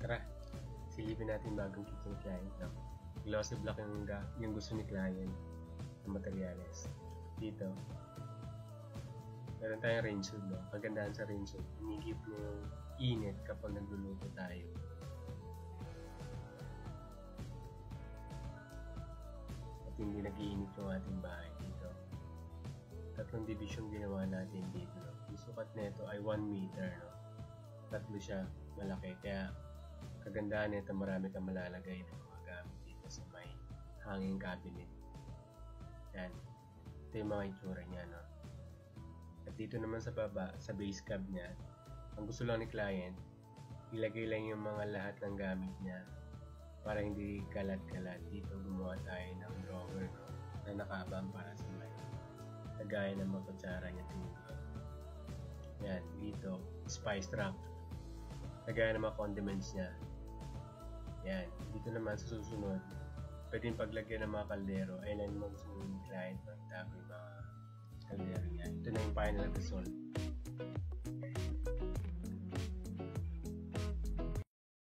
Tara, silipin natin bagong kit ng client. No? Glossy block yung gusto ni client ng materyales. Dito, meron tayong range hood. No? Kagandahan sa range hood, inigip mo yung init kapag nagluluto tayo. At hindi nag-iinit yung ating bahay dito. Tatlong division ginawa natin dito. No? Yung sukat nito ay 1 meter. No? Tatlo siya, malaki. Kaya kagandahan nito, marami kang malalagay ng mga gamit dito sa may hanging cabinet. Yan. Ito yung mga itsura niya. No? At dito naman sa baba, sa base cab niya, ang gusto lang ni client, ilagay lang yung mga lahat ng gamit niya para hindi kalat-kalat. Dito gumawa tayo ng drawer, no? Na nakaabang para sa may lagay ng mga kutsara niya dito. Yan, dito, spice rack. Lagay ng mga condiments niya. Yan, dito naman sa susunod, pwedeng paglagyan ng mga kaldero. Ayun lang naman gusto ng client, magtago yung mga kaldero niya. Ito na yung final result.